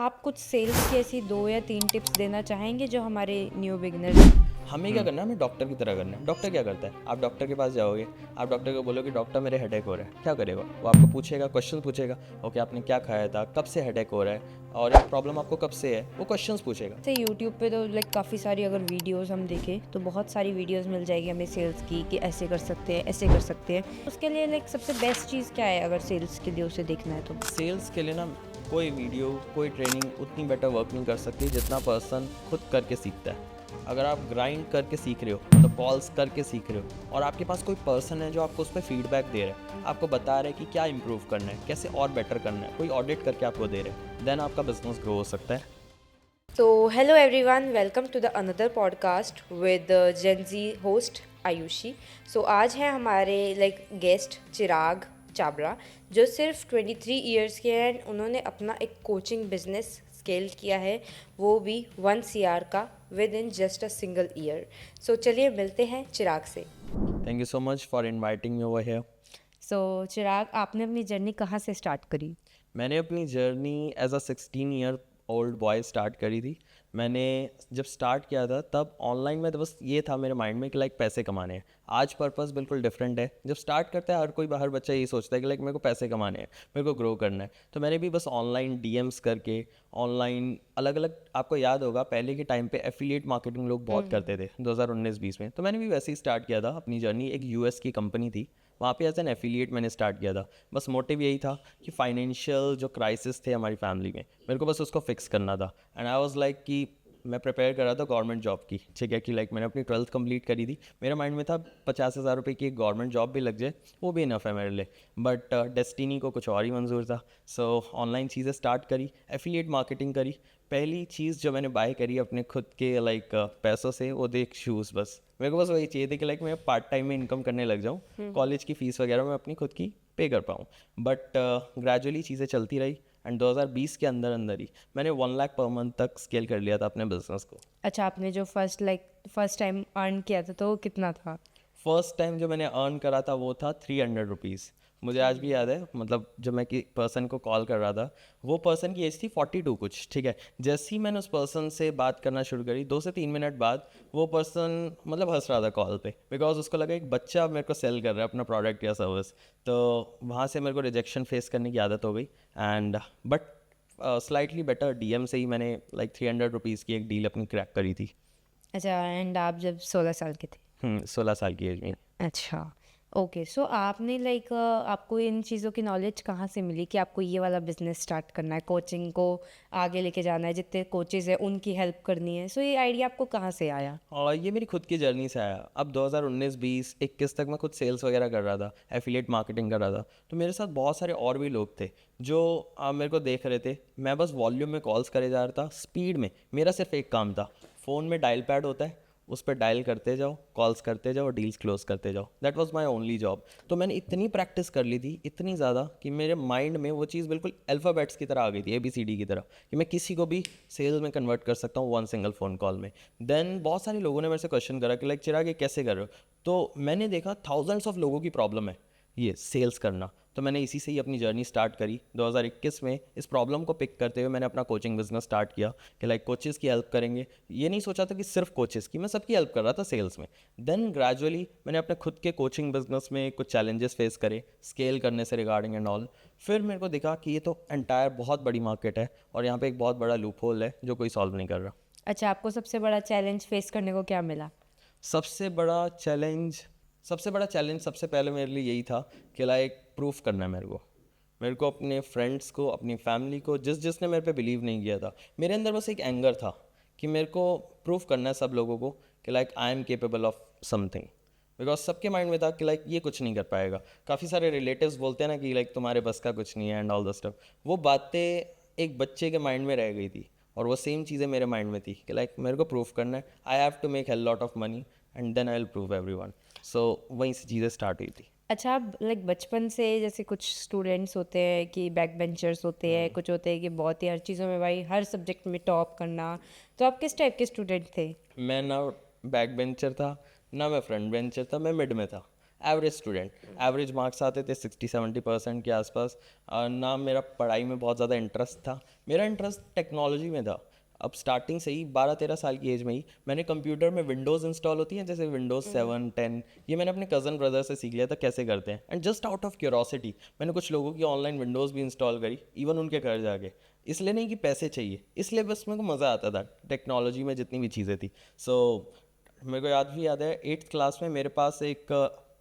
आप कुछ सेल्स की ऐसी 2 या 3 टिप्स देना चाहेंगे जो हमारे न्यू बिगिनर्स। हमें क्या करना है, हमें डॉक्टर की तरह करना है। डॉक्टर क्या करता है, आप डॉक्टर के पास जाओगे, आप डॉक्टर को बोलोगे डॉक्टर मेरे हेडेक हो रहा है, क्या करेगा वो? आपको पूछेगा, क्वेश्चन पूछेगा, ओके आपने क्या खाया था, कब से हेडेक हो रहा है और ये प्रॉब्लम आपको कब से है, वो क्वेश्चंस पूछेगा। जैसे यूट्यूब पे तो काफ़ी सारी अगर वीडियोस हम देखें तो बहुत सारी वीडियोस मिल जाएगी हमें सेल्स की कि ऐसे कर सकते हैं, ऐसे कर सकते हैं। उसके लिए सबसे बेस्ट चीज़ क्या है अगर सेल्स के लिए उसे देखना है तो? सेल्स के लिए ना कोई वीडियो, कोई ट्रेनिंग उतनी बेटर वर्क नहीं कर सकती जितना पर्सन खुद करके सीखता है। अगर आप ग्राइंड करके सीख रहे हो, मतलब कॉल्स करके सीख रहे हो और आपके पास कोई पर्सन है जो आपको उस पर फीडबैक दे रहा है, आपको बता रहा है कि क्या इंप्रूव करना है, कैसे और बेटर करना है, कोई ऑडिट करके आपको दे रहे हैं, देन आपका बिजनेस ग्रो हो सकता है। So, hello everyone, welcome to the another podcast with the Gen Z host Ayushi. आज है हमारे गेस्ट चिराग चाबरा जो सिर्फ 23 इयर्स के हैं। उन्होंने अपना एक कोचिंग बिजनेस स्केल किया है, वो भी 1 CR का within just a single year. चलिए मिलते हैं चिराग से। Thank you so much for inviting me over here. Chirag, आपने अपनी जर्नी कहाँ से स्टार्ट करी? मैंने अपनी journey as a 16 year old boy start करी थी। मैंने जब स्टार्ट किया था तब ऑनलाइन में तो बस ये था मेरे माइंड में कि पैसे कमाने हैं। आज पर्पस बिल्कुल डिफरेंट है। जब स्टार्ट करता है हर बच्चा यही सोचता है कि मेरे को पैसे कमाने हैं, मेरे को ग्रो करना है। तो मैंने भी बस ऑनलाइन डीएम्स करके, ऑनलाइन अलग अलग, आपको याद होगा पहले के टाइम पे एफिलिएट मार्केटिंग लोग बहुत करते थे 2019-20 में, तो मैंने भी वैसे ही स्टार्ट किया था अपनी जर्नी। एक यूएस की कंपनी थी, वहाँ पे एज एन एफिलिएट मैंने स्टार्ट किया था। बस मोटिव यही था कि फाइनेंशियल जो क्राइसिस थे हमारी फैमिली में, मेरे को बस उसको फिक्स करना था। एंड आई वाज लाइक कि मैं प्रिपेयर कर रहा था गवर्नमेंट जॉब की, ठीक है, कि मैंने अपनी 12th कंप्लीट करी थी। मेरे माइंड में था 50,000 रुपये की एक गवर्नमेंट जॉब भी लग जाए वो भी इनफ है मेरे लिए। बट डेस्टिनी को कुछ और ही मंजूर था। सो ऑनलाइन चीज़ें स्टार्ट करी, एफिलिएट मार्केटिंग करी। पहली चीज़ जो मैंने बाय करी अपने खुद के पैसों से, वो देख शूज़। बस मेरे को बस वही चाहिए थे कि मैं पार्ट टाइम में इनकम करने लग जाऊँ, कॉलेज की फ़ीस वगैरह मैं अपनी खुद की पे कर पाऊँ। बट ग्रेजुअली चीज़ें चलती रही एंड 2020 के अंदर अंदर ही मैंने 1 लाख पर मंथ तक स्केल कर लिया था अपने बिजनेस को। अच्छा, आपने जो फर्स्ट टाइम अर्न किया था तो वो कितना था? फर्स्ट टाइम जो मैंने अर्न करा था वो था 300 रुपीज़। मुझे आज भी याद है, मतलब जब मैं कि पर्सन को कॉल कर रहा था, वो पर्सन की एज थी 42 कुछ, ठीक है। जैसे ही मैंने उस पर्सन से बात करना शुरू करी, 2 से 3 मिनट बाद वो पर्सन हंस रहा था कॉल पे, बिकॉज उसको लगा एक बच्चा मेरे को सेल कर रहा है अपना प्रोडक्ट या सर्विस। तो वहाँ से मेरे को रिजेक्शन फेस करने की आदत हो गई। And but slightly better DM से ही मैंने 300 रुपीज़ की एक डील अपनी क्रैक करी थी। अच्छा, एंड आप जब 16 साल के थे? 16 साल की एज में। अच्छा, ओके। आपने आपको इन चीज़ों की नॉलेज कहाँ से मिली कि आपको ये वाला बिजनेस स्टार्ट करना है, कोचिंग को आगे लेके जाना है, जितने कोचेज हैं उनकी हेल्प करनी है? ये आइडिया आपको कहाँ से आया? और ये मेरी खुद की जर्नी से आया। अब 2019 20 21 तक मैं खुद सेल्स वगैरह कर रहा था, एफिलिएट मार्केटिंग कर रहा था। तो मेरे साथ बहुत सारे और भी लोग थे जो मेरे को देख रहे थे। मैं बस वॉल्यूम में कॉल्स करे जा रहा था, स्पीड में। मेरा सिर्फ एक काम था, फ़ोन में डायल पैड होता है, उस पर डायल करते जाओ, कॉल्स करते जाओ, डील्स क्लोज करते जाओ। That was my only job. तो मैंने इतनी प्रैक्टिस कर ली थी, इतनी ज़्यादा, कि मेरे माइंड में वो चीज़ बिल्कुल अल्फ़ाबेट्स की तरह आ गई थी, ABCD की तरह, कि मैं किसी को भी सेल में कन्वर्ट कर सकता हूँ वन सिंगल फ़ोन कॉल में। देन बहुत सारे लोगों ने मेरे से क्वेश्चन करा कि चिराग ये कैसे कर रहे हो? तो मैंने देखा थाउजेंड्स ऑफ लोगों की प्रॉब्लम है ये सेल्स करना। तो मैंने इसी से ही अपनी जर्नी स्टार्ट करी। 2021 में इस प्रॉब्लम को पिक करते हुए मैंने अपना कोचिंग बिजनेस स्टार्ट किया कि कोचेज़ की हेल्प करेंगे। ये नहीं सोचा था कि सिर्फ कोचेज़ की, मैं सबकी हेल्प कर रहा था सेल्स में। देन ग्रेजुअली मैंने अपने खुद के कोचिंग बिजनेस में कुछ चैलेंजेस फेस करे स्केल करने से रिगार्डिंग एंड ऑल। फिर मेरे को दिखा कि ये तो एंटायर बहुत बड़ी मार्केट है और यहाँ पे एक बहुत बड़ा लूप होल है जो कोई सॉल्व नहीं कर रहा। अच्छा, आपको सबसे बड़ा चैलेंज फेस करने को क्या मिला? सबसे बड़ा चैलेंज सबसे पहले मेरे लिए यही था कि प्रूफ करना है मेरे को अपने फ्रेंड्स को, अपनी फैमिली को, जिसने मेरे पे बिलीव नहीं किया था। मेरे अंदर बस एक एंगर था कि मेरे को प्रूफ करना है सब लोगों को कि I am capable of something. Because सबके माइंड में था कि ये कुछ नहीं कर पाएगा। काफ़ी सारे रिलेटिव्स बोलते हैं ना कि तुम्हारे बस का कुछ नहीं है एंड ऑल द स्टफ। वो बातें एक बच्चे के माइंड में रह गई थी और वो सेम चीज़ें मेरे माइंड में थी कि मेरे को प्रूफ करना है। I have to make hell lot of money and then I will prove everyone. So वहीं से चीज़ें स्टार्ट हुई थी। अच्छा, आप बचपन से, जैसे कुछ स्टूडेंट्स होते हैं कि बैक बेंचर्स होते हैं, कुछ होते हैं कि बहुत ही हर चीज़ों में भाई हर सब्जेक्ट में टॉप करना, तो आप किस टाइप के स्टूडेंट थे? मैं ना बैक बेंचर था, ना मैं फ्रंट बेंचर था, मैं मिड में था। एवरेज स्टूडेंट, एवरेज मार्क्स आते थे 60-70% के आसपास। ना मेरा पढ़ाई में बहुत ज़्यादा इंटरेस्ट था, मेरा इंटरेस्ट टेक्नोलॉजी में था। अब स्टार्टिंग से ही 12-13 साल की एज में ही मैंने कंप्यूटर में विंडोज़ इंस्टॉल होती हैं जैसे विंडोज़ 7, 10, ये मैंने अपने कज़न ब्रदर से सीख लिया था कैसे करते हैं। And just out of curiosity मैंने कुछ लोगों की ऑनलाइन विंडोज़ भी इंस्टॉल करी, इवन उनके घर जाके। इसलिए नहीं कि पैसे चाहिए, इसलिए बस मेरे को मज़ा आता था टेक्नोलॉजी में जितनी भी चीज़ें थी। सो मेरे को याद है 8th क्लास में मेरे पास एक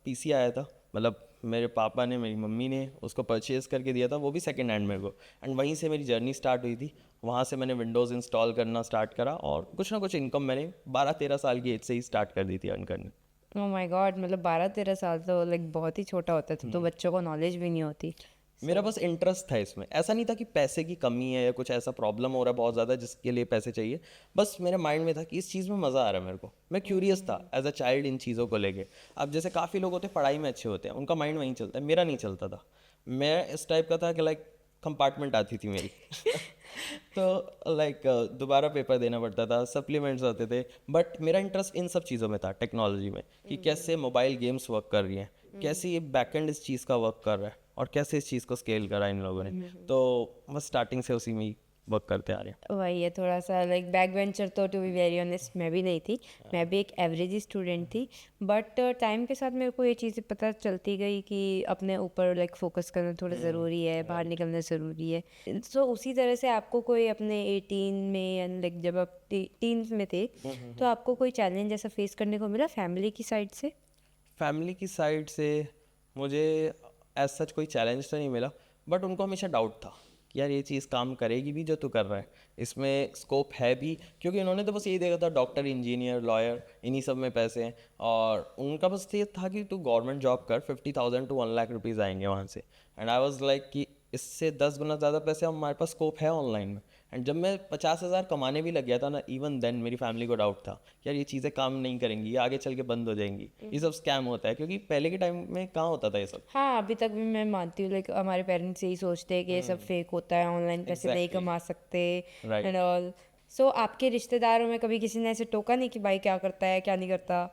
पीसी आया था, मतलब मेरे पापा ने मेरी मम्मी ने उसको परचेज़ करके दिया था, वो भी सेकंड हैंड मेरे को। एंड वहीं से मेरी जर्नी स्टार्ट हुई थी, वहाँ से मैंने विंडोज़ इंस्टॉल करना स्टार्ट करा और कुछ ना कुछ इनकम मैंने 12-13 साल की एज से ही स्टार्ट कर दी थी अर्न करनी। ओह माय गॉड, मतलब 12-13 साल तो लाइक बहुत ही छोटा होता था, तो बच्चों को नॉलेज भी नहीं होती। मेरा बस इंटरेस्ट था इसमें, ऐसा नहीं था कि पैसे की कमी है या कुछ ऐसा प्रॉब्लम हो रहा है बहुत ज़्यादा जिसके लिए पैसे चाहिए। बस मेरे माइंड में था कि इस चीज़ में मज़ा आ रहा है मेरे को, मैं क्यूरियस था एज अ चाइल्ड इन चीज़ों को लेके। अब जैसे काफ़ी लोग होते हैं पढ़ाई में अच्छे होते हैं, उनका माइंड वहीं चलता है, मेरा नहीं चलता था। मैं इस टाइप का था कि लाइक कंपार्टमेंट आती थी मेरी तो लाइक दोबारा पेपर देना पड़ता था, सप्लीमेंट्स आते थे, बट मेरा इंटरेस्ट इन सब चीज़ों में था टेक्नोलॉजी में, कि कैसे मोबाइल गेम्स वर्क कर रही हैं, कैसे ये बैकएंड इस चीज़ का वर्क कर रहा है और कैसे इस चीज़ को स्केल करा इन लोगों ने। तो बस स्टार्टिंग से उसी में ही वर्क करते आ रहे हैं। वही है, थोड़ा सा लाइक बैक बेंचर तो टू बी वेरी ऑनेस्ट मैं भी नहीं थी, मैं भी एक एवरेज स्टूडेंट थी। बट टाइम के साथ मेरे को ये चीज़ें पता चलती गई कि अपने ऊपर लाइक फोकस करना थोड़ा ज़रूरी है, बाहर निकलना ज़रूरी है। सो उसी तरह से आपको कोई अपने 18 में या लाइक जब आप टीन्स में थे, तो आपको कोई चैलेंज ऐसा फेस करने को मिला फैमिली की साइड से? फैमिली की साइड से मुझे एज सच कोई चैलेंज तो नहीं मिला, बट उनको हमेशा डाउट था कि यार ये चीज़ काम करेगी भी जो तू कर रहा है, इसमें स्कोप है भी, क्योंकि उन्होंने तो बस यही देखा था डॉक्टर, इंजीनियर, लॉयर, इन्हीं सब में पैसे हैं। और उनका बस ये था कि तू गवर्नमेंट जॉब कर, 50,000 to 1 लाख रुपीज़ आएंगे वहाँ से। एंड आई वॉज लाइक कि इससे 10 गुना ज़्यादा पैसे हमारे पास स्कोप है ऑनलाइन में। एंड जब मैं 50,000 कमाने भी लग गया था ना, इवन देन मेरी फैमिली को डाउट था कि यार ये चीज़ें काम नहीं करेंगी, ये आगे चल के बंद हो जाएंगी, ये सब स्कैम होता है, क्योंकि पहले के टाइम में कहाँ होता था ये सब। हाँ, अभी तक भी मैं मानती हूँ लाइक हमारे पेरेंट्स यही सोचते हैं कि ये सब फेक होता है, ऑनलाइन पैसे नहीं Exactly. कमा सकते Right. And all. सो आपके रिश्तेदारों में कभी किसी ने ऐसे टोका नहीं कि भाई क्या करता है क्या नहीं करता?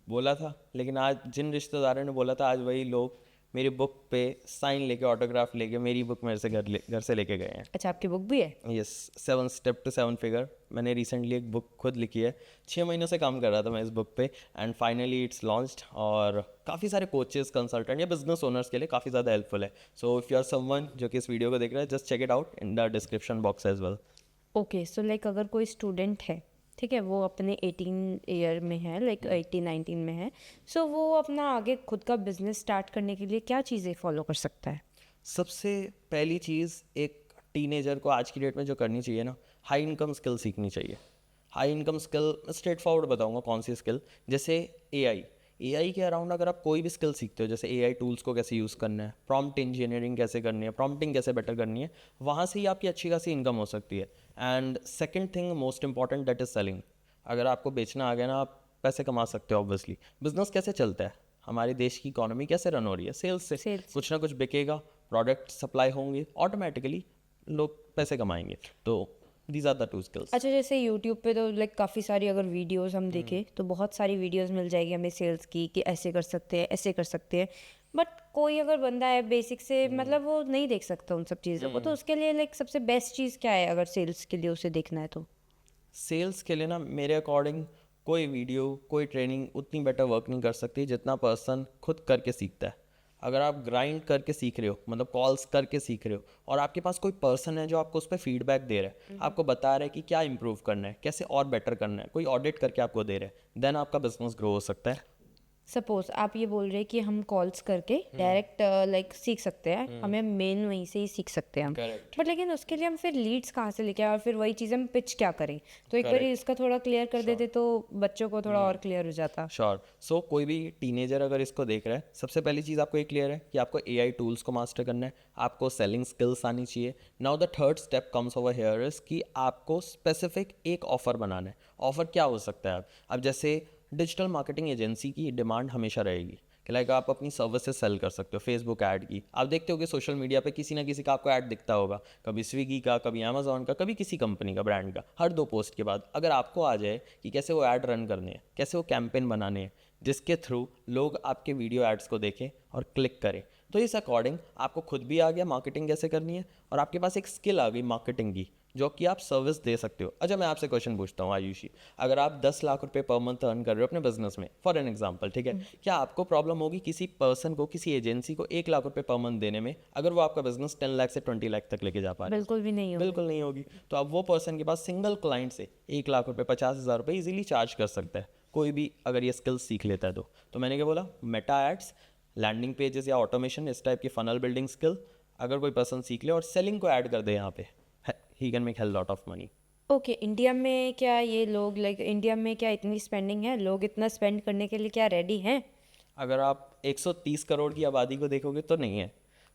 बोला था, लेकिन आज जिन रिश्तेदारों ने बोला था, आज वही लोग मेरी बुक पे साइन लेके, ऑटोग्राफ लेके मेरी बुक मेरे से घर से लेके गए हैं। अच्छा, आपकी बुक भी है? Yes, 7 step to 7 figure. मैंने रिसेंटली एक बुक खुद लिखी है, 6 महीनों से काम कर रहा था मैं इस बुक पे, एंड फाइनली इट्स लॉन्च्ड। और काफ़ी सारे कोचेस, कंसल्टेंट या बिजनेस ओनर्स के लिए काफ़ी ज़्यादा हेल्पफुल है। So if you are someone जो कि इस वीडियो को देख रहा है, just check it out in the description box as well. Okay, so like अगर कोई स्टूडेंट है, ठीक है, वो अपने 18 ईयर में है, लाइक 18-19 में है, सो वो अपना आगे खुद का बिजनेस स्टार्ट करने के लिए क्या चीज़ें फॉलो कर सकता है? सबसे पहली चीज़ एक टीनेजर को आज की डेट में जो करनी चाहिए ना, हाई इनकम स्किल सीखनी चाहिए। High income skill straight forward बताऊंगा कौन सी स्किल, जैसे एआई के अराउंड अगर आप कोई भी स्किल सीखते हो, जैसे एआई टूल्स को कैसे यूज़ करना है, प्रॉम्प्ट इंजीनियरिंग कैसे करनी है, प्रॉम्प्टिंग कैसे बेटर करनी है, वहाँ से ही आपकी अच्छी खासी इनकम हो सकती है। And second thing most important, that is selling. अगर आपको बेचना आ गया ना, आप पैसे कमा सकते हो ऑब्वियसली। बिजनेस कैसे चलता है, हमारे देश की इकोनॉमी कैसे रन हो रही है, सेल्स से। Sales। कुछ ना कुछ बिकेगा, प्रोडक्ट सप्लाई होंगे, ऑटोमेटिकली लोग पैसे कमाएंगे। तो these are the two skills. अच्छा, जैसे यूट्यूब पे तो लाइक काफ़ी सारी अगर वीडियोस हम देखें तो बहुत सारी वीडियोस मिल जाएगी हमें सेल्स की कि ऐसे कर सकते हैं, ऐसे कर सकते हैं। बट कोई अगर बंदा है बेसिक से, मतलब वो नहीं देख सकता उन सब चीज़ों को, तो उसके लिए लाइक सबसे बेस्ट चीज़ क्या है अगर सेल्स के लिए उसे देखना है तो? सेल्स के लिए ना मेरे अकॉर्डिंग कोई वीडियो, कोई ट्रेनिंग उतनी बेटर वर्क नहीं कर सकती जितना पर्सन खुद करके सीखता है। अगर आप ग्राइंड करके सीख रहे हो, मतलब कॉल्स करके सीख रहे हो, और आपके पास कोई पर्सन है जो आपको उस पर फीडबैक दे रहा है, आपको बता रहा है कि क्या इंप्रूव करना है, कैसे और बेटर करना है, कोई ऑडिट करके आपको दे रहा है, देन आपका बिजनेस ग्रो हो सकता है। सपोज आप ये बोल रहे हैं कि हम कॉल्स करके डायरेक्ट लाइक सीख सकते हैं, हमें मेन वहीं से ही सीख सकते हैं हम। Correct. बट लेकिन उसके लिए हम फिर लीड्स कहाँ से लेके आए और फिर वही चीज़ हम पिच क्या करें? तो एक बार इसका थोड़ा क्लियर कर देते तो बच्चों को थोड़ा और क्लियर हो जाता। श्योर। सो कोई भी टीनेजर अगर इसको देख रहा है, सबसे पहली चीज़ आपको ये क्लियर है कि आपको एआई टूल्स को मास्टर करना है, आपको सेलिंग स्किल्स आनी चाहिए। Now the third step comes over here is कि आपको स्पेसिफिक एक ऑफर बनाना है। ऑफर क्या हो सकता है? अब जैसे डिजिटल मार्केटिंग एजेंसी की डिमांड हमेशा रहेगी कि लाइक आप अपनी सर्विसेज सेल कर सकते हो। फेसबुक ऐड की आप देखते हो कि सोशल मीडिया पे किसी ना किसी का आपको ऐड दिखता होगा, कभी स्विगी का, कभी अमेजोन का, कभी किसी कंपनी का, ब्रांड का। हर 2 पोस्ट के बाद अगर आपको आ जाए कि कैसे वो ऐड रन करने हैं, कैसे वो कैंपेन बनाने हैं, जिसके थ्रू लोग आपके वीडियो एड्स को देखें और क्लिक करें। तो इस अकॉर्डिंग आपको खुद भी आ गया मार्केटिंग कैसे करनी है, और आपके पास एक स्किल आ गई मार्केटिंग की, जो कि आप सर्विस दे सकते हो। अच्छा, मैं आपसे क्वेश्चन पूछता हूँ आयुषी, अगर आप 10 लाख रुपए पर मंथ अर्न कर रहे हो अपने बिजनेस में, फॉर एन एग्जांपल, ठीक है, क्या आपको प्रॉब्लम होगी किसी पर्सन को, किसी एजेंसी को 1 लाख रुपए पर मंथ देने में, अगर वो आपका बिजनेस 10 लाख से 20 लाख तक लेके जा पा रहे हैं? बिल्कुल भी नहीं होगी। बिल्कुल नहीं होगी। तो अब वो पर्सन के पास सिंगल क्लाइंट से 1 लाख रुपए, 50,000 रुपए इजीली चार्ज कर सकता है, कोई भी अगर ये स्किल सीख लेता है तो मैंने क्या बोला, मेटा एड्स, लैंडिंग पेजेस या ऑटोमेशन, इस टाइप की फनल बिल्डिंग स्किल अगर कोई पर्सन सीख ले और सेलिंग को ऐड कर दे यहाँ पे, he can make hell lot of money. Okay, India में क्या ये लोग लाइक इंडिया में क्या इतनी स्पेंडिंग है? लोग इतना स्पेंड करने के लिए क्या रेडी हैं? अगर आप 130 करोड़ की आबादी को देखोगे तो नहीं है,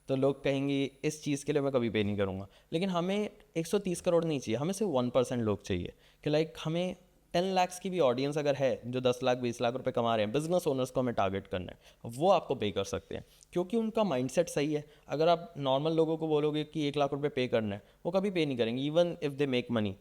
तो लोग कहेंगे इस चीज़ के लिए मैं कभी पे नहीं करूँगा। लेकिन हमें 130 करोड़ नहीं चाहिए, हमें सिर्फ 1% लोग चाहिए, कि लाइक हमें 10 लाख्स की भी ऑडियंस अगर है जो 10 लाख 20 लाख रुपए कमा रहे हैं, बिजनेस ओनर्स को हमें टारगेट करना है, वो आपको पे कर सकते हैं, क्योंकि उनका माइंडसेट सही है। अगर आप नॉर्मल लोगों को बोलोगे कि 1 लाख रुपए पे करना है, वो कभी पे नहीं करेंगे, even if they make money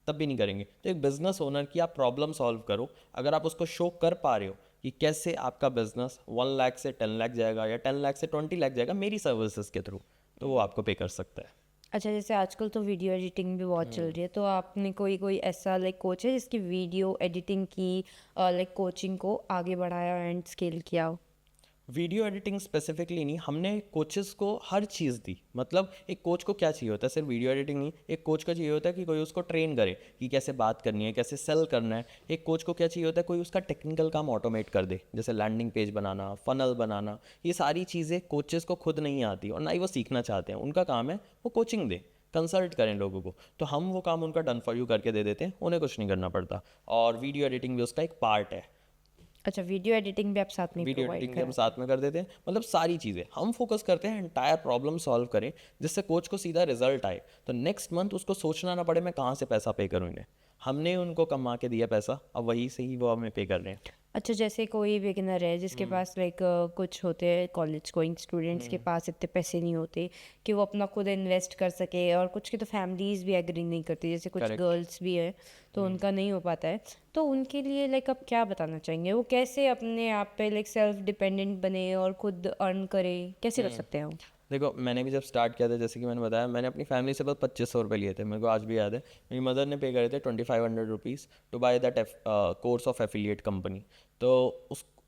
तब भी नहीं करेंगे। तो एक बिजनेस ओनर की आप प्रॉब्लम सॉल्व करो, अगर आप उसको शो कर पा रहे हो कि कैसे आपका बिजनेस 1 लाख से 10 लाख जाएगा या 10 लाख से 20 लाख जाएगा मेरी सर्विसेज के थ्रू, तो वो आपको पे कर सकता है। अच्छा, जैसे आजकल तो वीडियो एडिटिंग भी बहुत चल रही है, तो आपने कोई कोई ऐसा लाइक कोच है जिसकी वीडियो एडिटिंग की लाइक कोचिंग को आगे बढ़ाया एंड स्केल किया हो? वीडियो एडिटिंग स्पेसिफिकली नहीं, हमने कोचेस को हर चीज़ दी। मतलब एक कोच को क्या चाहिए होता है, सिर्फ वीडियो एडिटिंग नहीं, एक कोच का चाहिए होता है कि कोई उसको ट्रेन करे कि कैसे बात करनी है, कैसे सेल करना है। एक कोच को क्या चाहिए होता है, कोई उसका टेक्निकल काम ऑटोमेट कर दे, जैसे लैंडिंग पेज बनाना, फनल बनाना। ये सारी चीज़ें कोचेस को खुद नहीं आती और ना ही वो सीखना चाहते हैं। उनका काम है वो कोचिंग दे, कंसल्ट करें लोगों को, तो हम वो काम उनका डन फॉर यू करके दे देते हैं, उन्हें कुछ नहीं करना पड़ता। और वीडियो एडिटिंग भी उसका एक पार्ट है। अच्छा, वीडियो एडिटिंग भी आप साथ में वीडियो प्रोवाइड एडिटिंग भी हम करा? साथ में कर देते हैं। मतलब सारी चीज़ें हम फोकस करते हैं, एंटायर प्रॉब्लम सॉल्व करें, जिससे कोच को सीधा रिजल्ट आए, तो नेक्स्ट मंथ उसको सोचना ना पड़े मैं कहाँ से पैसा पे करूँ इन्हें। हमने उनको कमा के दिया पैसा, अब वही से ही वो हमें पे कर रहे हैं। अच्छा, जैसे कोई बिगिनर है जिसके पास लाइक कुछ होते हैं कॉलेज गोइंग स्टूडेंट्स के पास इतने पैसे नहीं होते कि वो अपना खुद इन्वेस्ट कर सके, और कुछ की तो फैमिलीज़ भी एग्री नहीं करती, जैसे कुछ करेक्ट। गर्ल्स भी है तो उनका नहीं हो पाता है। तो उनके लिए लाइक आप क्या बताना चाहेंगे, वो कैसे अपने आप पे लाइक सेल्फ डिपेंडेंट बने और खुद अर्न करे, कैसे कर सकते हैं वो? देखो, मैंने भी जब स्टार्ट किया था, जैसे कि मैंने बताया, मैंने अपनी फैमिली से बस 2500 रुपये लिए थे, मेरे को आज भी याद है। मेरी मदर ने पे करे थे 2500 rupees to buy that course of affiliate company. तो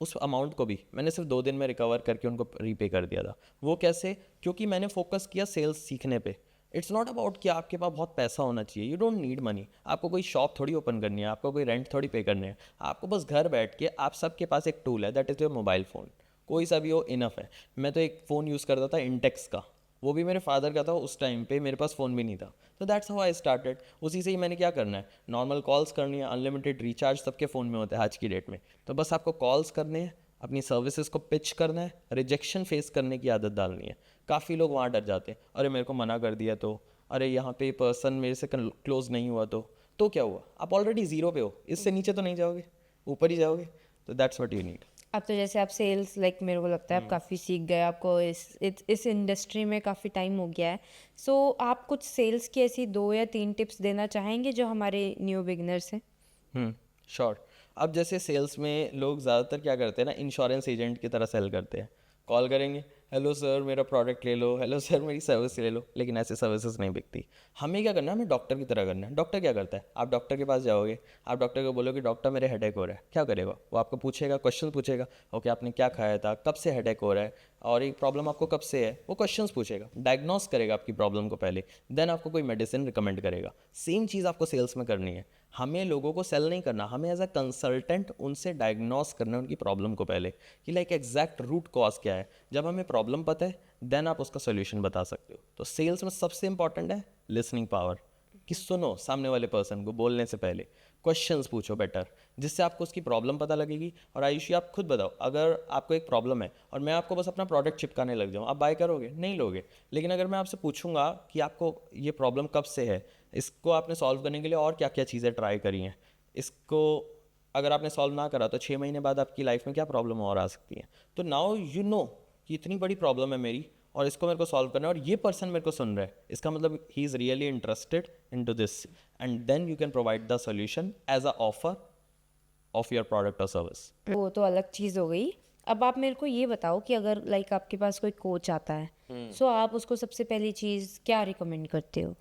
उस अमाउंट को भी मैंने सिर्फ 2 दिन में रिकवर करके उनको रीपे कर दिया था। वो कैसे? क्योंकि मैंने फोकस किया सेल्स सीखने पे। इट्स नॉट अबाउट कि आपके पास बहुत पैसा होना चाहिए, यू डोंट नीड मनी। आपको कोई शॉप थोड़ी ओपन करनी है, आपको कोई रेंट थोड़ी पे करनी है। आपको बस घर बैठ के, आप सबके पास एक टूल है, that is your mobile phone. कोई सा भी हो इनफ है। मैं तो एक फ़ोन यूज़ करता था इंटेक्स का, वो भी मेरे फादर का था, उस टाइम पे मेरे पास फ़ोन भी नहीं था। तो दैट्स हाउ आई स्टार्टेड। उसी से ही मैंने क्या करना है, नॉर्मल कॉल्स करनी है, अनलिमिटेड रिचार्ज सबके फ़ोन में होता है आज की डेट में। तो बस आपको कॉल्स करने हैं, अपनी सर्विसेज को पिच करना है, रिजेक्शन फेस करने की आदत डालनी है। काफ़ी लोग वहाँ डर जाते हैं, अरे मेरे को मना कर दिया तो, अरे यहाँ पे पर्सन मेरे से क्लोज नहीं हुआ तो क्या हुआ? आप ऑलरेडी ज़ीरो पे हो, इससे नीचे तो नहीं जाओगे, ऊपर ही जाओगे। तो दैट्स व्हाट यू नीड। अब तो जैसे आप सेल्स लाइक मेरे को लगता है आप काफ़ी सीख गए, आपको इस इंडस्ट्री में काफ़ी टाइम हो गया है। सो आप कुछ सेल्स की ऐसी 2 या 3 टिप्स देना चाहेंगे जो हमारे न्यू बिगिनर्स हैं? श्योर। अब जैसे सेल्स में लोग ज़्यादातर क्या करते हैं ना, इंश्योरेंस एजेंट की तरह सेल करते हैं। कॉल करेंगे, हेलो सर मेरा प्रोडक्ट ले लो, हेलो सर मेरी सर्विस ले लो, लेकिन ऐसे सर्विसेज नहीं बिकती। हमें क्या करना है, हमें डॉक्टर की तरह करना है। डॉक्टर क्या करता है, आप डॉक्टर के पास जाओगे, आप डॉक्टर को बोलोगे डॉक्टर मेरे हेडेक हो रहा है, क्या करेगा वो? आपको पूछेगा, क्वेश्चन पूछेगा, ओके आपने क्या खाया था, कब से हेडेक हो रहा है, और एक प्रॉब्लम आपको कब से है, वो क्वेश्चंस पूछेगा, डायग्नोस करेगा आपकी प्रॉब्लम को पहले, देन आपको कोई मेडिसिन रिकमेंड करेगा। सेम चीज़ आपको सेल्स में करनी है। हमें लोगों को सेल नहीं करना, हमें एज अ कंसल्टेंट उनसे डायग्नोस करना है उनकी प्रॉब्लम को पहले, कि लाइक एग्जैक्ट रूट कॉज क्या है। जब हमें प्रॉब्लम पता है देन आप उसका सोल्यूशन बता सकते हो। तो सेल्स में सबसे इंपॉर्टेंट है लिसनिंग पावर, कि सुनो सामने वाले पर्सन को बोलने से पहले, क्वेश्चंस पूछो बेटर, जिससे आपको उसकी प्रॉब्लम पता लगेगी। और आयुषी आप खुद बताओ, अगर आपको एक प्रॉब्लम है और मैं आपको बस अपना प्रोडक्ट चिपकाने लग जाऊँ, आप बाय करोगे? नहीं लोगे। लेकिन अगर मैं आपसे पूछूंगा कि आपको ये प्रॉब्लम कब से है, इसको आपने सॉल्व करने के लिए और क्या क्या चीज़ें ट्राई करी हैं, इसको अगर आपने सॉल्व ना करा तो 6 महीने बाद आपकी लाइफ में क्या प्रॉब्लम और आ सकती है। तो नाउ यू नो कि इतनी बड़ी प्रॉब्लम है मेरी और इसको मेरे को सॉल्व करना है, और ये पर्सन मेरे को सुन रहा है, इसका मतलब he is really interested in to this, and then you can provide the solution as a offer of your product और सर्विस। वो तो अलग चीज़ हो गई। अब आप मेरे को ये बताओ कि अगर लाइक आपके पास कोई कोच आता है, सो आप उसको सबसे पहली चीज़ क्या रिकमेंड करते हो?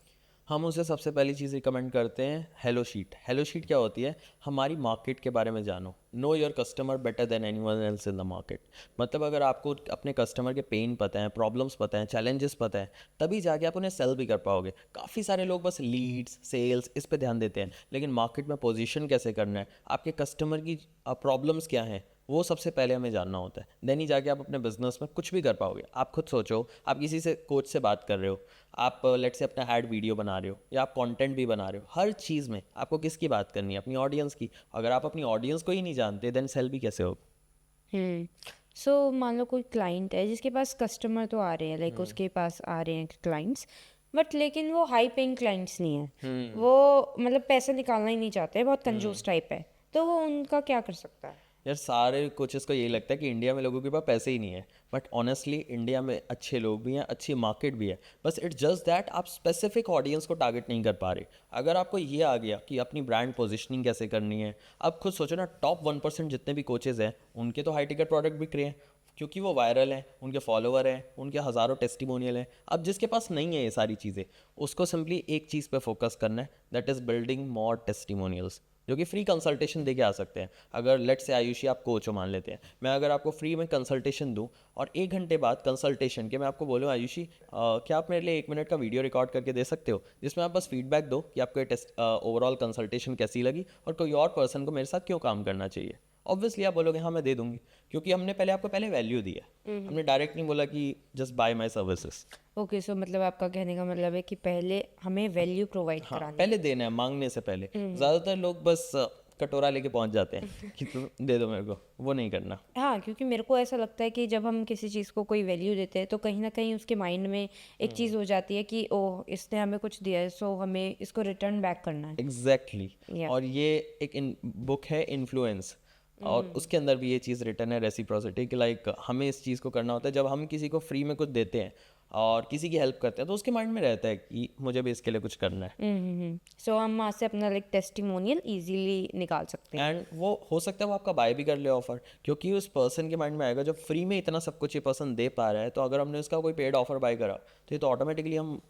हम उसे सबसे पहली चीज़ रिकमेंड करते हैं हेलो शीट। हेलो शीट क्या होती है? हमारी मार्केट के बारे में जानो। Know your customer better than anyone else in the market. मतलब अगर आपको अपने कस्टमर के पेन पता है, प्रॉब्लम्स पता है, चैलेंजेस पता है, तभी जाके आप उन्हें सेल भी कर पाओगे। काफ़ी सारे लोग बस लीड्स, सेल्स इस पे ध्यान देते हैं, लेकिन मार्केट में पोजीशन कैसे करना है, आपके कस्टमर की प्रॉब्लम्स क्या हैं, वो सबसे पहले हमें जानना होता है। देन ही जाके आप अपने बिजनेस में कुछ भी कर पाओगे। आप खुद सोचो, आप किसी से कोच से बात कर रहे हो, आप लेट से अपना ऐड वीडियो बना रहे हो या आप कंटेंट भी बना रहे हो, हर चीज़ में आपको किसकी बात करनी है? अपनी ऑडियंस की। अगर आप अपनी ऑडियंस को ही नहीं जानते देन सेल भी कैसे होगा? सो मान लो कोई क्लाइंट है जिसके पास कस्टमर तो आ रहे हैं, लाइक उसके पास आ रहे हैं क्लाइंट्स, बट लेकिन वो हाई पेइंग क्लाइंट्स नहीं है, वो मतलब पैसा निकालना ही नहीं चाहते, बहुत कंजूस टाइप है, तो वो उनका क्या कर सकता है? यार सारे कोचेस को यही लगता है कि इंडिया में लोगों के पास पैसे ही नहीं है, बट ऑनेस्टली इंडिया में अच्छे लोग भी हैं, अच्छी मार्केट भी है, बस इट्स जस्ट दैट आप स्पेसिफिक ऑडियंस को टारगेट नहीं कर पा रहे। अगर आपको ये आ गया कि अपनी ब्रांड पोजिशनिंग कैसे करनी है, आप खुद सोचो ना, टॉप 1% जितने भी कोचेज़ हैं उनके तो हाई टिकट प्रोडक्ट बिक रहे हैं क्योंकि वो वायरल हैं, उनके फॉलोवर हैं, उनके हज़ारों टेस्टिमोनियल हैं। अब जिसके पास नहीं है ये सारी चीज़ें, उसको सिंपली एक चीज़ पे फोकस करना है, that is building more testimonials, जो कि फ्री कंसल्टेशन दे के आ सकते हैं। अगर लेट से आयुषी आप कोच हो मान लेते हैं, मैं अगर आपको फ्री में कंसल्टेशन दूं और 1 घंटे बाद कंसल्टेशन के मैं आपको बोलूँ आयुषी क्या आप मेरे लिए 1 मिनट का वीडियो रिकॉर्ड करके दे सकते हो, जिसमें आप बस फीडबैक दो कि आपको ये टेस्ट ओवरऑल कंसल्टेशन कैसी लगी और कोई और पर्सन को मेरे साथ क्यों काम करना चाहिए। ऑब्वियसली आप बोलोगे हाँ मैं दे दूंगी, क्योंकि हमने पहले आपको पहले वैल्यू दी है, हमने डायरेक्ट नहीं बोला कि just buy my services. Okay, so मतलब आपका कहने का मतलब है कि पहले हमें वैल्यू प्रोवाइड हाँ करानी पहले देना है, मांगने से पहले। ज़्यादातर लोग बस कटोरा लेके पहुंच जाते हैं कि तुम दे दो मेरे को, वो नहीं करना। है। हाँ, क्योंकि मेरे को ऐसा लगता है कि जब हम किसी चीज़ को कोई वैल्यू देते हैं तो कहीं ना कहीं उसके माइंड में एक चीज़ हो जाती है कि ओह इसने हमें कुछ दिया है, सो हमें इसको रिटर्न बैक करना है। एग्जैक्टली या और ये एक बुक है इन्फ्लुएंस, और उसके अंदर भी ये चीज़ रिटर्न है, रेसिप्रोसिटी, कि लाइक हमें इस चीज़ को करना होता है। जब हम किसी को फ्री में कुछ देते हैं और किसी की हेल्प करते हैं तो उसके माइंड में रहता है कि मुझे भी इसके लिए कुछ करना है, सो हम वहाँ से अपना लाइक टेस्टिमोनियल इजीली निकाल सकते हैं। एंड वो हो सकता है वो आपका बाय भी कर ले ऑफर, क्योंकि उस पर्सन के माइंड में आएगा जब फ्री में इतना सब कुछ ये पर्सन दे पा रहा है, तो अगर हमने उसका कोई पेड ऑफर बाय करा तो ये तो ऑटोमेटिकली हम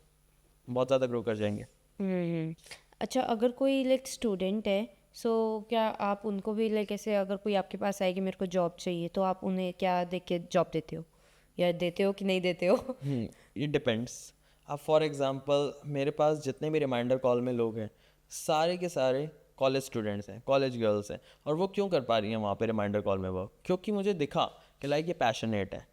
बहुत ज़्यादा ग्रो कर जाएंगे। हम्म। अच्छा, अगर कोई लाइक स्टूडेंट है, सो क्या आप उनको भी लाइक ऐसे अगर कोई आपके पास आए कि मेरे को जॉब चाहिए, तो आप उन्हें क्या देख के जॉब देते हो, या देते हो कि नहीं देते हो? ये डिपेंड्स। अब फॉर एग्जांपल मेरे पास जितने भी रिमाइंडर कॉल में लोग हैं, सारे के सारे कॉलेज स्टूडेंट्स हैं, कॉलेज गर्ल्स हैं। और वो क्यों कर पा रही हैं वहाँ पे रिमाइंडर कॉल में वर्क? क्योंकि मुझे दिखा कि लाइक ये पैशनेट है।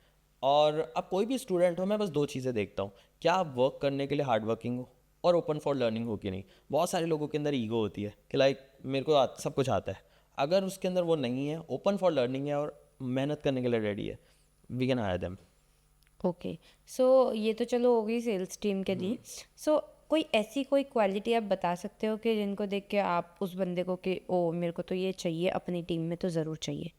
और अब कोई भी स्टूडेंट हो, मैं बस दो चीज़ें देखता हूँ, क्या आप वर्क करने के लिए हार्ड वर्किंग हो और ओपन फॉर लर्निंग हो कि नहीं। बहुत सारे लोगों के अंदर ईगो होती है कि लाइक मेरे को सब कुछ आता है। अगर उसके अंदर वो नहीं है, ओपन फॉर लर्निंग है और मेहनत करने के लिए रेडी है, we can hire them. Okay, so ये तो चलो हो गई सेल्स टीम के लिए। सो कोई ऐसी कोई क्वालिटी आप बता सकते हो कि जिनको देख के आप उस बंदे को कि ओ मेरे को तो ये चाहिए अपनी टीम में, तो ज़रूर चाहिए?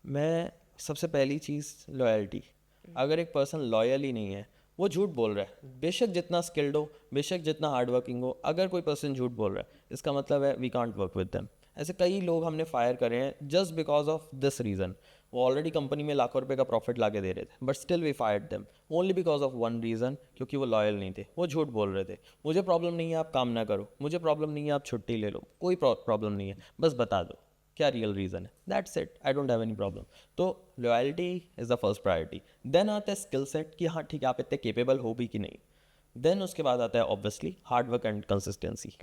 मैं सबसे पहली चीज़ लॉयल्टी। अगर एक पर्सन लॉयल ही नहीं है, वो झूठ बोल रहा है, बेशक जितना स्किल्ड हो, बेशक जितना हार्ड वर्किंग हो, अगर कोई पर्सन झूठ बोल रहा है इसका मतलब है we can't work with them. ऐसे कई लोग हमने फायर करे हैं just because of this reason. वो ऑलरेडी कंपनी में लाखों रुपए का प्रॉफिट ला के दे रहे थे, but still we fired them only because of one reason, क्योंकि वो लॉयल नहीं थे, वो झूठ बोल रहे थे। मुझे प्रॉब्लम नहीं है आप काम ना करो, मुझे प्रॉब्लम नहीं है आप छुट्टी ले लो, कोई प्रॉब्लम नहीं है, बस बता दो क्या रियल रीज़न है, that's it, I don't have any problem. तो loyalty is the first priority. Then आता है स्किल सेट कि हाँ ठीक है आप इतने केपेबल हो भी कि नहीं। देन उसके बाद आता है obviously hard work and consistency.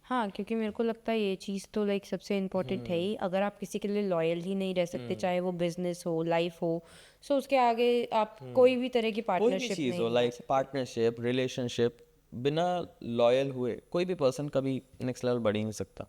हाँ, क्योंकि मेरे को लगता है ये चीज़ तो लाइक सबसे इम्पोर्टेंट है ही। अगर आप किसी के लिए लॉयल ही नहीं रह सकते, चाहे वो बिजनेस हो, लाइफ हो, सो उसके आगे आप कोई भी तरह की कोई भी पार्टनरशिप चीज़ हो, नहीं। लाइक पार्टनरशिप, रिलेशनशिप, बिना लॉयल हुए कोई भी पर्सन कभी नेक्स्ट लेवल बढ़ ही नहीं सकता।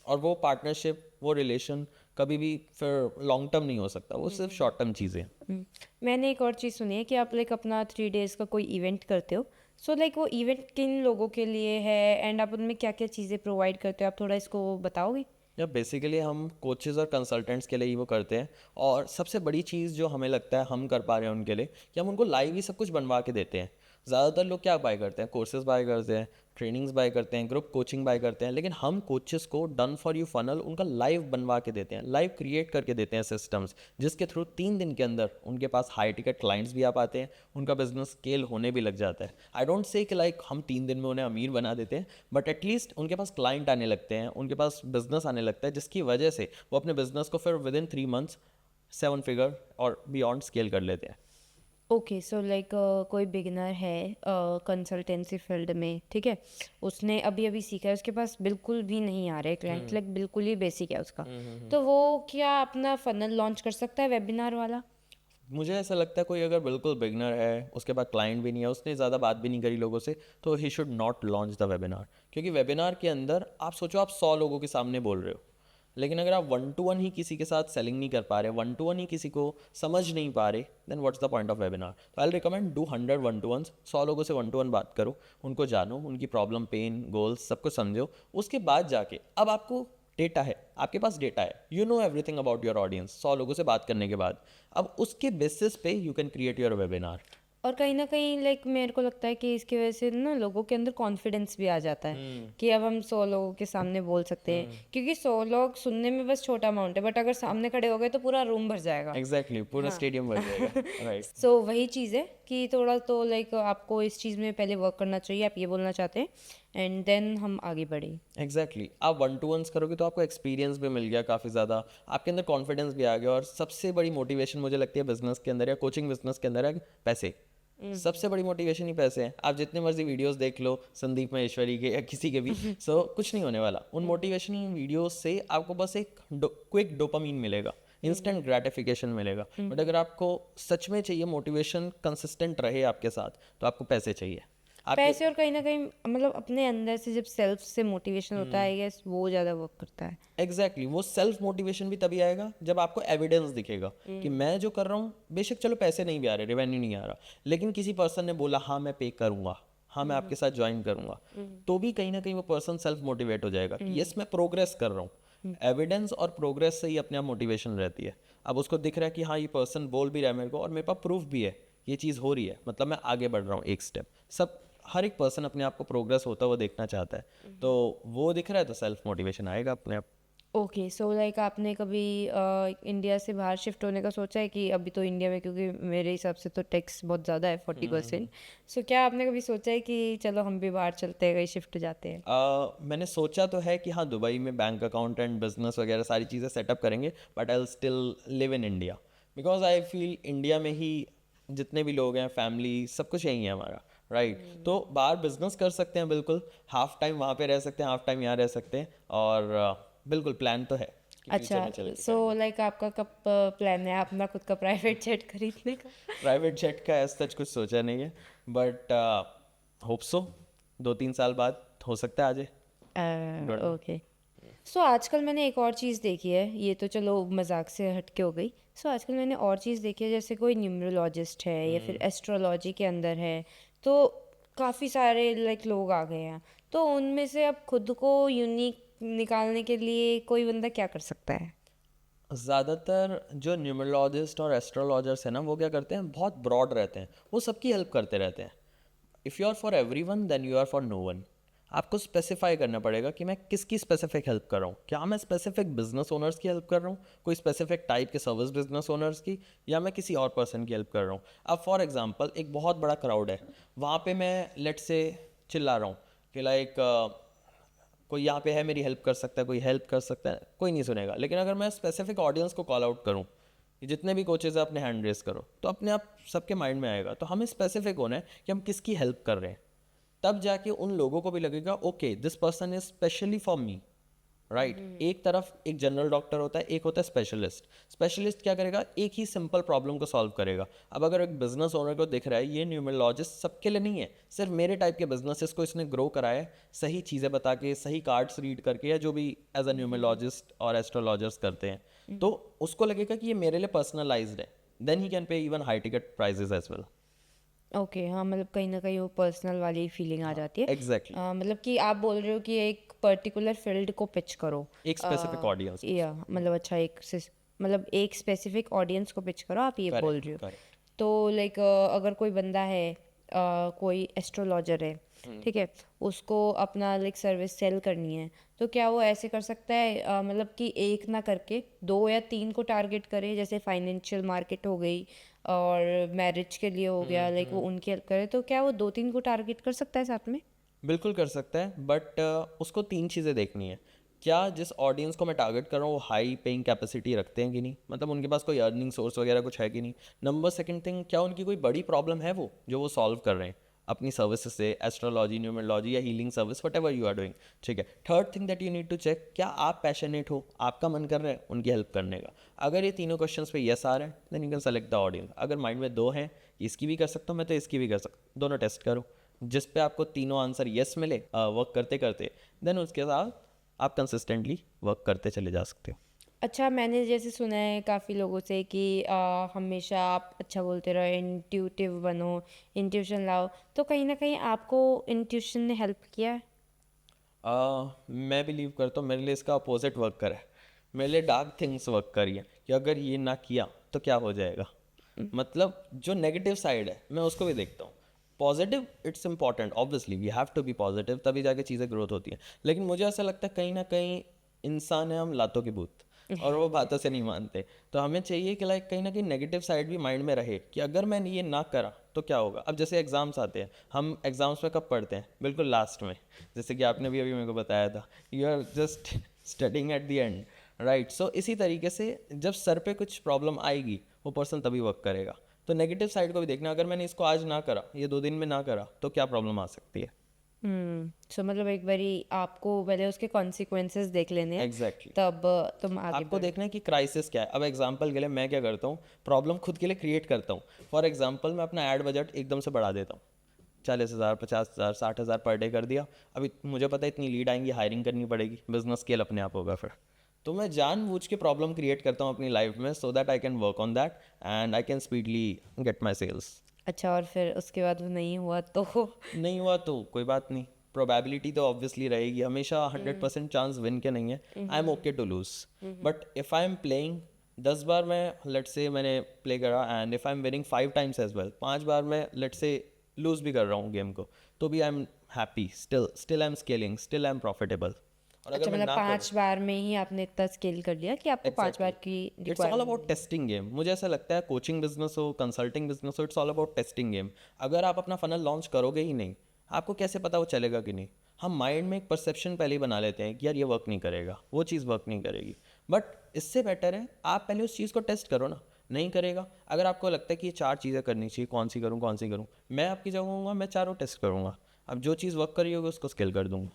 और वो पार्टनरशिप, वो रिलेशन कभी भी फिर लॉन्ग टर्म नहीं हो सकता, वो सिर्फ शॉर्ट टर्म चीज़ें हैं। मैंने एक और चीज़ सुनी है कि आप लाइक अपना 3 डेज़ का कोई इवेंट करते हो, सो लाइक वो इवेंट किन लोगों के लिए है एंड आप उनमें क्या क्या चीज़ें प्रोवाइड करते हो, आप थोड़ा इसको बताओगे? या बेसिकली हम कोचेज़ और कंसल्टेंट्स के लिए ही वो करते हैं। और सबसे बड़ी चीज़ जो हमें लगता है हम कर पा रहे हैं उनके लिए, कि हम उनको लाइव ही सब कुछ बनवा के देते हैं। ज़्यादातर लोग क्या बाय करते हैं, कोर्सेज बाय करते हैं, ट्रेनिंग्स बाय करते हैं, ग्रुप कोचिंग बाय करते हैं, लेकिन हम कोचेस को डन फॉर यू फनल उनका लाइव बनवा के देते हैं, लाइव क्रिएट करके देते हैं सिस्टम्स, जिसके थ्रू 3 दिन के अंदर उनके पास हाई टिकट क्लाइंट्स भी आ पाते हैं, उनका बिजनेस स्केल होने भी लग जाता है। आई डोंट से कि लाइक हम 3 दिन में उन्हें अमीर बना देते हैं, बट एटलीस्ट उनके पास क्लाइंट आने लगते हैं, उनके पास बिजनेस आने लगता है, जिसकी वजह से वो अपने बिजनेस को फिर विद इन 3 मंथ्स 7 फिगर और बियॉन्ड स्केल कर लेते हैं। ओके, सो लाइक कोई बिगिनर है कंसल्टेंसी फील्ड में, ठीक है, उसने अभी अभी सीखा है, उसके पास बिल्कुल भी नहीं आ रहे क्लाइंट, लाइक बिल्कुल ही बेसिक है उसका, तो वो क्या अपना फनल लॉन्च कर सकता है वेबिनार वाला? मुझे ऐसा लगता है कोई अगर बिल्कुल बिगनर है, उसके पास क्लाइंट भी नहीं है, उसने ज़्यादा बात भी नहीं करी लोगों से, तो he should not launch the webinar. क्योंकि वेबिनार के अंदर आप सोचो आप 100 लोगों के सामने बोल रहे हो, लेकिन अगर आप 1-to-1 ही किसी के साथ सेलिंग नहीं कर पा रहे, 1-to-1 ही किसी को समझ नहीं पा रहे, then what's the point of webinar. तो आई रिकमेंड डू 100 1-to-1s, 100 लोगों से 1-to-1 बात करो, उनको जानो, उनकी प्रॉब्लम, पेन, गोल्स सब कुछ समझो। उसके बाद जाके अब आपको डेटा है, आपके पास डेटा है, you know everything about your audience, 100 लोगों से बात करने के बाद अब उसके बेसिस पे you can create your webinar. और कहीं ना कहीं लाइक मेरे को लगता है कि इसकी वजह से ना लोगों के अंदर कॉन्फिडेंस भी आ जाता है कि अब हम 100 लोगों के सामने बोल सकते हैं, क्योंकि 100 लोग सुनने में बस छोटा अमाउंट है, बट अगर सामने खड़े हो गए तो पूरा रूम भर जाएगा। एग्जैक्टली पूरा हाँ। स्टेडियम भर जाएगा। राइट। सो वही चीज़ है कि थोड़ा तो लाइक आपको इस चीज़ में पहले वर्क करना चाहिए, आप ये बोलना चाहते हैं, एंड देन हम आगे बढ़े। एग्जैक्टली आप 1-to-1s करोगे तो आपको एक्सपीरियंस भी मिल गया काफ़ी ज़्यादा, आपके अंदर कॉन्फिडेंस भी आ गया, और सबसे बड़ी मोटिवेशन मुझे लगती है बिजनेस के अंदर या कोचिंग बिजनेस के अंदर है पैसे। सबसे बड़ी मोटिवेशन ही पैसे हैं। आप जितने मर्जी वीडियोस देख लो संदीप महेश्वरी के या किसी के भी, सो कुछ नहीं होने वाला उन मोटिवेशनल वीडियोस से। आपको बस एक क्विक डोपामीन मिलेगा, इंस्टेंट ग्रेटिफिकेशन मिलेगा, बट अगर आपको सच में चाहिए मोटिवेशन कंसिस्टेंट रहे आपके साथ, तो आपको पैसे चाहिए। आपके पैसे और कहीं ना कहीं मतलब अपने अंदर से जब सेल्फ से मोटिवेशन होता है, यस, वो ज़्यादा वर्क करता है। एग्जैक्टली वो सेल्फ मोटिवेशन भी तभी आएगा जब आपको एविडेंस दिखेगा कि मैं जो कर रहा हूँ, बेशक चलो पैसे नहीं भी आ रहे, रेवेन्यू नहीं आ रहा, लेकिन किसी पर्सन ने बोला हाँ मैं पे करूंगा, हाँ मैं आपके साथ ज्वाइन करूंगा, तो भी कहीं ना कहीं वो पर्सन सेल्फ मोटिवेट हो जाएगा कि यस मैं प्रोग्रेस कर रहा हूँ। एविडेंस और प्रोग्रेस से ही अपने आप मोटिवेशन रहती है। अब उसको दिख रहा है कि हाँ ये पर्सन बोल भी रहा है मेरे को, और मेरे पास प्रूफ भी है ये चीज़ हो रही है, मतलब मैं आगे बढ़ रहा हूँ एक स्टेप। सब हर एक पर्सन अपने आप को प्रोग्रेस होता हुआ देखना चाहता है, तो वो दिख रहा है तो सेल्फ मोटिवेशन आएगा अपने आप। ओके, सो लाइक आपने कभी इंडिया से बाहर शिफ्ट होने का सोचा है? कि अभी तो इंडिया में, क्योंकि मेरे हिसाब से तो टैक्स बहुत ज़्यादा है 40%, सो क्या आपने कभी सोचा है कि चलो हम भी बाहर चलते हैं, कहीं शिफ्ट जाते हैं? मैंने सोचा तो है कि हाँ दुबई में बैंक अकाउंट एंड बिजनेस वगैरह सारी चीज़ें सेटअप करेंगे, but I will still live in India, because I feel India में ही जितने भी लोग हैं, फैमिली, सब कुछ यही है हमारा, राइट। तो बाहर बिजनेस कर सकते हैं बिल्कुल, हाफ टाइम वहाँ पे रह सकते हैं, हाफ टाइम यहाँ रह सकते हैं, और बिल्कुल प्लान तो है कि फ्यूचर अच्छा, में चले सो लाइक आपका कब प्लान है अपना खुद का प्राइवेट जेट खरीदने का? प्राइवेट जेट का ऐसा सच कुछ सोचा नहीं है, बट होप सो 2-3 साल बाद हो सकता है आ जाए। ओके, सो आजकल मैंने एक और चीज़ देखी है, ये तो चलो मजाक से हटके हो गई। सो आजकल मैंने और चीज़ देखी है, जैसे कोई न्यूमरोलॉजिस्ट है या फिर एस्ट्रोलॉजी के अंदर है, तो काफ़ी सारे लाइक लोग आ गए हैं, तो उनमें से अब खुद को यूनिक निकालने के लिए कोई बंदा क्या कर सकता है? ज़्यादातर जो न्यूमरोलॉजिस्ट और एस्ट्रोलॉजर्स हैं ना, वो क्या करते हैं, बहुत ब्रॉड रहते हैं, वो सबकी हेल्प करते रहते हैं। If you are for everyone then you are for no one. आपको स्पेसिफाई करना पड़ेगा कि मैं किसकी स्पेसिफिक हेल्प कर रहा हूँ। क्या मैं स्पेसिफिक बिजनेस ओनर्स की हेल्प कर रहा हूँ, कोई स्पेसिफिक टाइप के सर्विस बिजनेस ओनर्स की, या मैं किसी और पर्सन की हेल्प कर रहा हूँ। अब फॉर एग्जांपल एक बहुत बड़ा क्राउड है, वहाँ पे मैं लेट से चिल्ला रहा हूँ कि लाइक कोई यहाँ पे है मेरी हेल्प कर सकता है, कोई हेल्प कर सकता है, कोई नहीं सुनेगा। लेकिन अगर मैं स्पेसिफिक ऑडियंस को कॉल आउट करूँ कि जितने भी कोचेज हैं अपने हैंड रेस करो, तो अपने आप सबके माइंड में आएगा। तो हमें स्पेसिफिक होना है कि हम किसकी हेल्प कर रहे हैं, तब जाके उन लोगों को भी लगेगा okay this person is specially for me, right. एक तरफ एक जनरल डॉक्टर होता है, एक होता है स्पेशलिस्ट। स्पेशलिस्ट क्या करेगा, एक ही सिंपल प्रॉब्लम को सॉल्व करेगा। अब अगर एक बिजनेस ओनर को दिख रहा है ये न्यूमरोलॉजिस्ट सबके लिए नहीं है, सिर्फ मेरे टाइप के बिजनेसेस को इसने ग्रो कराया है, सही चीज़ें बता के, सही कार्ड्स रीड करके, या जो भी एज अ न्यूमरोलॉजिस्ट और एस्ट्रोलॉजर्स करते हैं, तो उसको लगेगा कि ये मेरे लिए पर्सनलाइज्ड है, then he can pay even high ticket prices as well. Okay, हाँ, मतलब कहीं ना कहीं वो पर्सनल वाली फीलिंग आ जाती है। एग्जैक्टली मतलब कि आप बोल रहे हो कि एक पर्टिकुलर फील्ड को पिच करो, एक स्पेसिफिक ऑडियंस। या मतलब अच्छा मतलब एक स्पेसिफिक ऑडियंस को पिच करो, आप ये बोल रहे हो। करेक्ट। तो लाइक अगर कोई बंदा है कोई एस्ट्रोलॉजर है, ठीक है, उसको अपना लाइक सर्विस सेल करनी है, तो क्या वो ऐसे कर सकता है मतलब कि एक ना करके 2 या 3 को टारगेट करे, जैसे फाइनेंशियल मार्केट हो गई और मैरिज के लिए हो गया, लाइक वो उनकी हेल्प करे, तो क्या वो 2-3 को टारगेट कर सकता है साथ में? बिल्कुल कर सकता है, बट उसको 3 चीज़ें देखनी है। क्या जिस ऑडियंस को मैं टारगेट कर रहा हूँ वो हाई पेइंग कैपेसिटी रखते हैं कि नहीं, मतलब उनके पास कोई अर्निंग सोर्स वगैरह कुछ है कि नहीं। नंबर सेकंड थिंग, क्या उनकी कोई बड़ी प्रॉब्लम है वो जो वो सॉल्व कर रहे हैं अपनी सर्विसेज से, एस्ट्रोलॉजी, न्यूमरोलॉजी या healing service, whatever you are doing, ठीक है। Third thing that you need to check, क्या आप पैशनेट हो, आपका मन कर रहा है उनकी हेल्प करने का। अगर ये तीनों क्वेश्चंस पे यस आ रहे हैं then you can select the audience. अगर माइंड में 2 हैं, इसकी भी कर सकता हूँ मैं तो इसकी भी कर सकता हूँ, दोनों टेस्ट करो। जिस पे आपको तीनों आंसर यस मिले वर्क करते करते, देन उसके साथ आप कंसिस्टेंटली वर्क करते चले जा सकते हो। अच्छा, मैंने जैसे सुना है काफ़ी लोगों से कि हमेशा आप अच्छा बोलते रहो, इंट्यूटिव बनो, इंट्यूशन लाओ, तो कहीं ना कहीं आपको इंट्यूशन ने हेल्प किया है? मैं बिलीव करता हूँ मेरे लिए इसका अपोजिट वर्क करा है। मेरे लिए डार्क थिंग्स वर्क करी है कि अगर ये ना किया तो क्या हो जाएगा। मतलब जो नेगेटिव साइड है मैं उसको भी देखता हूँ। Positive it's important, obviously we have to be positive, तभी जाके चीज़ें ग्रोथ होती हैं। लेकिन मुझे ऐसा लगता है कहीं ना कहीं इंसान है हम लातों के भूत, और वो बातों से नहीं मानते। तो हमें चाहिए कि लाइक कहीं ना कहीं नेगेटिव साइड भी माइंड में रहे कि अगर मैंने ये ना करा तो क्या होगा। अब जैसे एग्जाम्स आते हैं, हम एग्जाम्स में कब पढ़ते हैं, बिल्कुल लास्ट में, जैसे कि आपने भी अभी मेरे को बताया था, you are just studying at the end, right. So इसी तरीके से जब सर पे कुछ प्रॉब्लम आएगी वो पर्सन तभी वर्क करेगा। तो नेगेटिव साइड को भी देखना, अगर मैंने इसको आज ना करा, ये 2 दिन में ना करा, तो क्या प्रॉब्लम आ सकती है। सो मतलब एक बारी आपको पहले उसके कॉन्सिक्वेंसेस देख लेने हैं, एग्जैक्टली तब तुम आगे आपको बढ़ो। देखना है कि क्राइसिस क्या है। अब एग्जांपल के लिए मैं क्या करता हूँ, प्रॉब्लम खुद के लिए क्रिएट करता हूँ। फॉर एग्जांपल मैं अपना ऐड बजट एकदम से बढ़ा देता हूँ, 40,000, 50,000, 60,000 पर डे कर दिया। अभी मुझे पता है इतनी लीड आएंगी, हायरिंग करनी पड़ेगी, बिजनेस स्केल अपने आप होगा फिर। तो मैं जानबूझ के प्रॉब्लम क्रिएट करता हूँ अपनी लाइफ में, so that I can work on that and I can speedily get my sales. अच्छा, और फिर उसके बाद वो नहीं हुआ तो? नहीं हुआ तो कोई बात नहीं, प्रोबेबिलिटी तो ऑब्वियसली रहेगी, हमेशा 100% चांस विन के नहीं है। I am okay to lose, but if I am playing 10 बार, मैं लेट से मैंने प्ले करा and if I am winning 5 times as well, 5 बार मैं लेट से लूज भी कर रहा हूँ गेम को, तो भी I am happy, still I am scaling, still I am profitable. और अगर अच्छा, मैं मतलब ना करूँ, 5 बार में ही आपने इतना स्केल कर लिया कि आपको 5 बार की it's all requirement? About testing game. मुझे ऐसा लगता है कोचिंग बिजनेस हो, कंसल्टिंग बिजनेस हो, it's all about testing game. अगर आप अपना फनल लॉन्च करोगे ही नहीं, आपको कैसे पता वो चलेगा कि नहीं। हम माइंड में एक परसेप्शन पहले ही बना लेते हैं कि यार ये वर्क नहीं करेगा, वो चीज़ वर्क नहीं करेगी। बट इससे बेटर है आप पहले उस चीज़ को टेस्ट करो ना। नहीं करेगा, अगर आपको लगता है कि ये 4 चीज़ें करनी चाहिए, कौन सी करूँ कौन सी करूँ, मैं आपकी जगह होऊंगा, मैं चारों टेस्ट करूँगा। अब जो चीज़ वर्क कर रही होगी उसको स्किल कर दूंगा।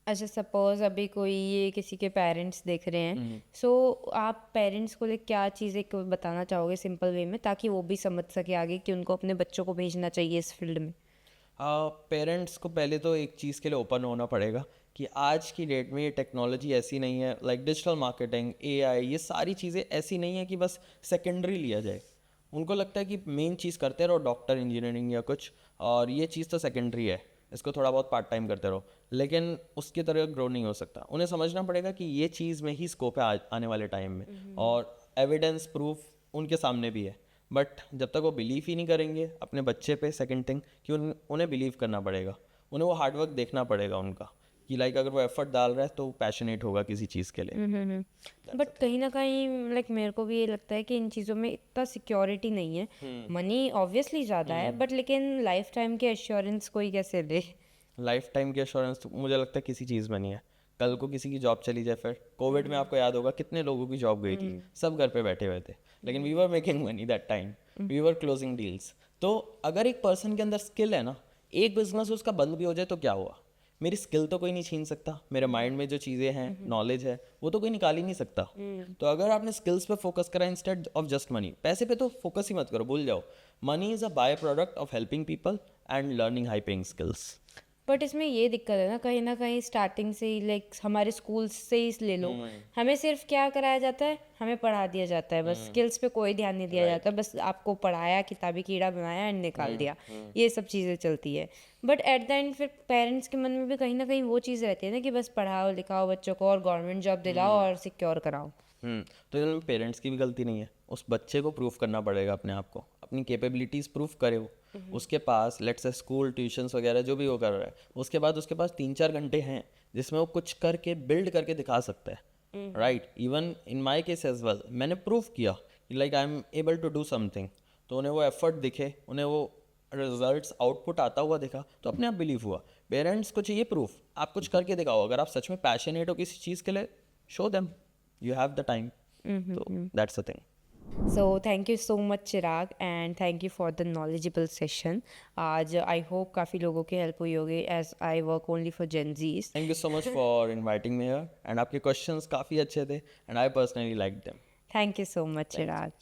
अच्छा, सपोज अभी कोई ये किसी के पेरेंट्स देख रहे हैं, सो आप पेरेंट्स को लिए क्या चीज़ें को बताना चाहोगे सिंपल वे में, ताकि वो भी समझ सके आगे कि उनको अपने बच्चों को भेजना चाहिए इस फील्ड में? पेरेंट्स को पहले तो एक चीज़ के लिए ओपन होना पड़ेगा कि आज की डेट में ये टेक्नोलॉजी ऐसी नहीं है, लाइक डिजिटल मार्केटिंग, एआई, ये सारी चीज़ें ऐसी नहीं है कि बस सेकेंडरी लिया जाए। उनको लगता है कि मेन चीज़ करते रहो, डॉक्टर, इंजीनियरिंग या कुछ, और ये चीज़ तो सेकेंडरी है, इसको थोड़ा बहुत पार्ट टाइम करते रहो, लेकिन उसकी तरह ग्रो नहीं हो सकता। उन्हें समझना पड़ेगा कि ये चीज़ में ही स्कोप है आने वाले टाइम में, और एविडेंस प्रूफ उनके सामने भी है। बट जब तक वो बिलीव ही नहीं करेंगे अपने बच्चे पे, सेकंड थिंग कि उन्हें बिलीव करना पड़ेगा, उन्हें वो हार्डवर्क देखना पड़ेगा उनका, कि लाइक अगर वो एफर्ट डाल रहा है तो पैशनेट होगा किसी चीज़ के लिए। बट कहीं ना कहीं लाइक मेरे को भी ये लगता है कि इन चीज़ों में इतना सिक्योरिटी नहीं है। मनी ऑब्वियसली ज़्यादा है, बट लेकिन लाइफ टाइम के एश्योरेंस कोई कैसे ले? लाइफ टाइम की एश्योरेंस तो मुझे लगता है किसी चीज़ में नहीं है। कल को किसी की जॉब चली जाए, फिर कोविड में आपको याद होगा कितने लोगों की जॉब गई थी, सब घर पे बैठे हुए थे, लेकिन we were making money that time, we were closing deals. तो अगर एक पर्सन के अंदर स्किल है ना, एक बिजनेस उसका बंद भी हो जाए तो क्या हुआ, मेरी स्किल तो कोई नहीं छीन सकता, मेरे माइंड में जो चीज़ें हैं, नॉलेज है, वो तो कोई निकाल ही नहीं सकता। तो अगर आपने स्किल्स पे फोकस करा इंस्टेड ऑफ जस्ट मनी, पैसे पे तो फोकस ही मत करो, भूल जाओ। Money is a by product of helping people and learning high paying skills. But इसमें ये दिक्कत है ना कहीं स्टार्टिंग से ही, लाइक हमारे स्कूल से ही ले लो, हमें सिर्फ क्या कराया जाता है, हमें पढ़ा दिया जाता है, बस स्किल्स पे कोई ध्यान नहीं दिया जाता, बस आपको पढ़ाया, किताबी कीड़ा बनाया एंड निकाल दिया, ये सब चीज़ें चलती है। बट एट द एंड फिर पेरेंट्स के मन में भी कहीं ना कहीं वो चीज़ रहती है ना कि बस पढ़ाओ लिखाओ बच्चों को और गवर्नमेंट जॉब दिलाओ और सिक्योर कराओ। तो इसमें पेरेंट्स की भी गलती नहीं है, उस बच्चे को प्रूफ करना पड़ेगा अपने आप को, अपनी कैपेबिलिटीज़ प्रूव करे वो, उसके पास लेट्स से स्कूल ट्यूशन्स वगैरह जो भी वो कर रहा है, उसके बाद उसके पास 3-4 घंटे हैं जिसमें वो कुछ करके बिल्ड करके दिखा सकता है, right? Even in my case as well, मैंने प्रूव किया कि like I am able to do something, तो उन्हें वो एफर्ट दिखे, उन्हें वो रिजल्ट्स आउटपुट आता हुआ देखा, तो अपने आप बिलीव हुआ। पेरेंट्स को चाहिए प्रूफ, आप कुछ करके दिखाओ, अगर आप सच में पैशनेट हो किसी चीज़ के लिए, show them you have the time. तो that's the thing. So thank you so much Chirag, and thank you for the knowledgeable session. आज I hope काफ़ी लोगों की हेल्प हुई होगी, as I work only for Gen Zs. Thank you so much for inviting me here, and आपके questions काफ़ी अच्छे थे and I personally like them. Thank you so much thank you. Chirag.